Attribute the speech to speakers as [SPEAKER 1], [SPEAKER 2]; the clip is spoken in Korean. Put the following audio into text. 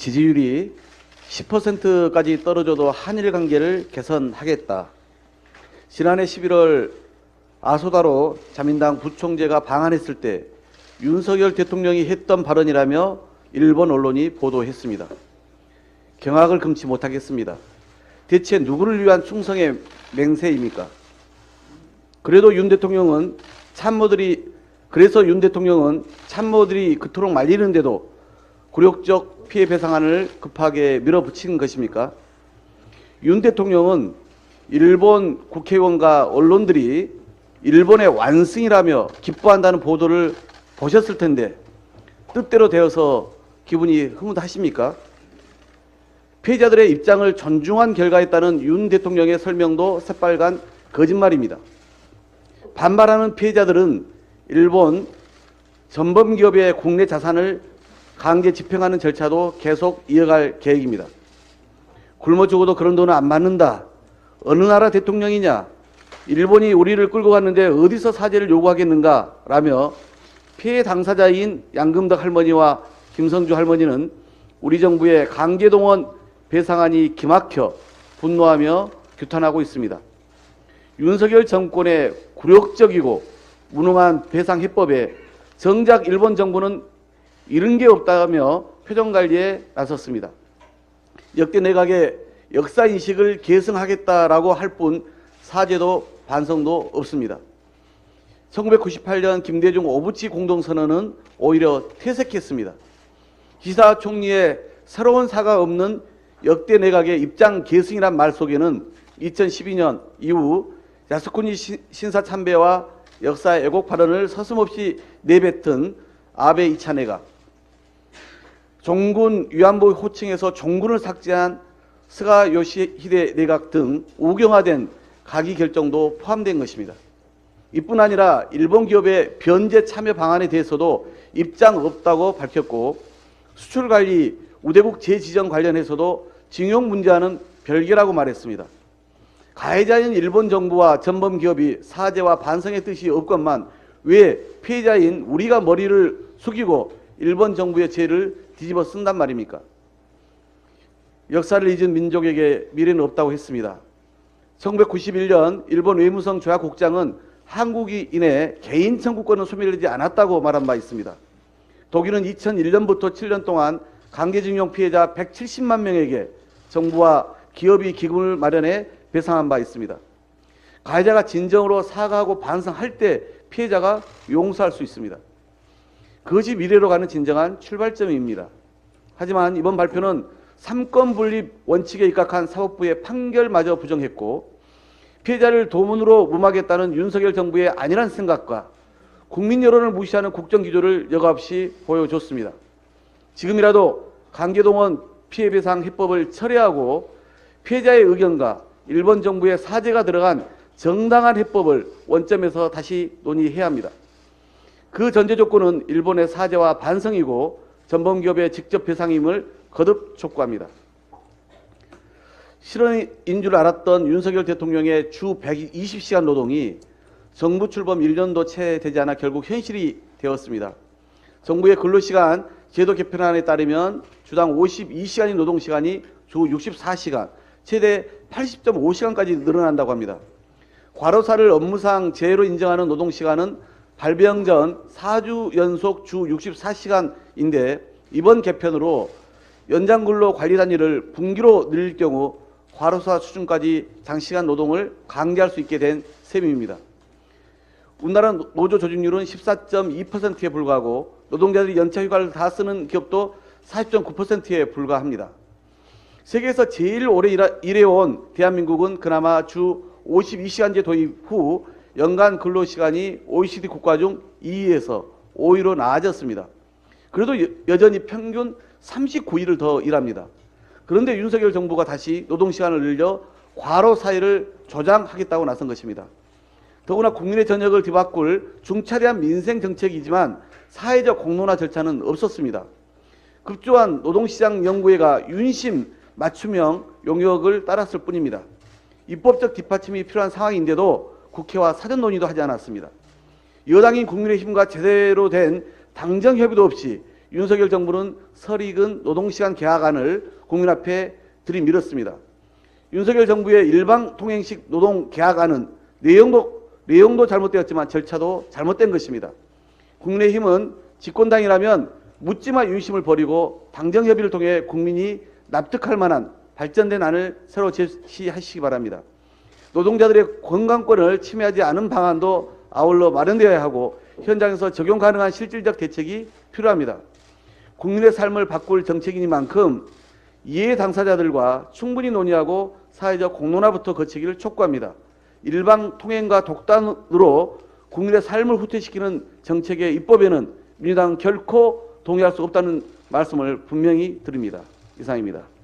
[SPEAKER 1] 지지율이 10%까지 떨어져도 한일 관계를 개선하겠다. 지난해 11월 아소다로 자민당 부총재가 방한했을 때 윤석열 대통령이 했던 발언이라며 일본 언론이 보도했습니다. 경악을 금치 못하겠습니다. 대체 누구를 위한 충성의 맹세입니까? 그래서 윤 대통령은 참모들이 그토록 말리는데도 굴욕적 피해 배상안을 급하게 밀어붙인 것입니까? 윤 대통령은 일본 국회의원과 언론들이 일본의 완승이라며 기뻐한다는 보도를 보셨을 텐데 뜻대로 되어서 기분이 흐뭇하십니까? 피해자들의 입장을 존중한 결과였다는 윤 대통령의 설명도 새빨간 거짓말입니다. 반발하는 피해자들은 일본 전범기업의 국내 자산을 강제 집행하는 절차도 계속 이어갈 계획입니다. 굶어 죽어도 그런 돈은 안 받는다. 어느 나라 대통령이냐? 일본이 우리를 끌고 갔는데 어디서 사죄를 요구하겠는가? 라며 피해 당사자인 양금덕 할머니와 김성주 할머니는 우리 정부의 강제동원 배상안이 기막혀 분노하며 규탄하고 있습니다. 윤석열 정권의 굴욕적이고 무능한 배상해법에 정작 일본 정부는 이른 게 없다며 표정관리에 나섰습니다. 역대 내각의 역사인식을 계승하겠다라고 할 뿐 사죄도 반성도 없습니다. 1998년 김대중 오부치 공동선언은 오히려 퇴색했습니다. 기사 총리의 새로운 사과 없는 역대 내각의 입장 계승이란 말 속에는 2012년 이후 야스쿠니 신사 참배와 역사 왜곡 발언을 서슴없이 내뱉은 아베 2차 내각, 종군 위안부 호칭에서 종군을 삭제한 스가 요시히데 내각 등 우경화된 가기 결정도 포함된 것입니다. 이뿐 아니라 일본 기업의 변제 참여 방안에 대해서도 입장 없다고 밝혔고 수출관리 우대국 재지정 관련해서도 징용 문제와는 별개라고 말했습니다. 가해자인 일본 정부와 전범 기업이 사죄와 반성의 뜻이 없건만 왜 피해자인 우리가 머리를 숙이고 일본 정부의 죄를 뒤집어 쓴단 말입니까? 역사를 잊은 민족에게 미래는 없다고 했습니다. 1991년 일본 외무성 조약국장은 한국이 이내 개인 청구권은 소멸되지 않았다고 말한 바 있습니다. 독일은 2001년부터 7년 동안 강제징용 피해자 170만 명에게 정부와 기업이 기금을 마련해 배상한 바 있습니다. 가해자가 진정으로 사과하고 반성할 때 피해자가 용서할 수 있습니다. 그것이 미래로 가는 진정한 출발점입니다. 하지만 이번 발표는 삼권 분립 원칙에 입각한 사법부의 판결마저 부정했고 피해자를 도문으로 무마하겠다는 윤석열 정부의 안일한 생각과 국민 여론을 무시하는 국정기조를 여과없이 보여줬습니다. 지금이라도 강제동원 피해배상 해법을 철회하고 피해자의 의견과 일본 정부의 사죄가 들어간 정당한 해법을 원점에서 다시 논의해야 합니다. 그 전제 조건은 일본의 사죄와 반성이고 전범기업의 직접 배상임을 거듭 촉구합니다. 실언인 줄 알았던 윤석열 대통령의 주 120시간 노동이 정부 출범 1년도 채 되지 않아 결국 현실이 되었습니다. 정부의 근로시간 제도 개편안에 따르면 주당 52시간인 노동시간이 주 64시간, 최대 80.5시간까지 늘어난다고 합니다. 과로사를 업무상 재해로 인정하는 노동시간은 발병 전 4주 연속 주 64시간인데 이번 개편으로 연장근로 관리 단위를 분기로 늘릴 경우 과로사 수준까지 장시간 노동을 강제할 수 있게 된 셈입니다. 우리나라 노조 조직률은 14.2%에 불과하고 노동자들이 연차 휴가를 다 쓰는 기업도 40.9%에 불과합니다. 세계에서 제일 오래 일해온 대한민국은 그나마 주 52시간제 도입 후 연간 근로시간이 OECD 국가 중 2위에서 5위로 나아졌습니다. 그래도 여전히 평균 39일을 더 일합니다. 그런데 윤석열 정부가 다시 노동시간을 늘려 과로 사회를 조장하겠다고 나선 것입니다. 더구나 국민의 저녁을 뒤바꿀 중차대한 민생 정책이지만 사회적 공론화 절차는 없었습니다. 급조한 노동시장 연구회가 윤심 맞춤형 용역을 따랐을 뿐입니다. 입법적 뒷받침이 필요한 상황인데도 국회와 사전 논의도 하지 않았습니다. 여당인 국민의힘과 제대로 된 당정 협의도 없이 윤석열 정부는 설익은 노동시간 계약안을 국민 앞에 들이밀었습니다. 윤석열 정부의 일방통행식 노동계약안은 내용도 잘못되었지만 절차도 잘못된 것입니다. 국민의힘은 집권당이라면 묻지마 윤심을 버리고 당정협의를 통해 국민이 납득할 만한 발전된 안을 새로 제시하시기 바랍니다. 노동자들의 건강권을 침해하지 않은 방안도 아울러 마련되어야 하고 현장에서 적용 가능한 실질적 대책이 필요합니다. 국민의 삶을 바꿀 정책이니만큼 이해 당사자들과 충분히 논의하고 사회적 공론화부터 거치기를 촉구합니다. 일방 통행과 독단으로 국민의 삶을 후퇴시키는 정책의 입법에는 민주당은 결코 동의할 수 없다는 말씀을 분명히 드립니다. 이상입니다.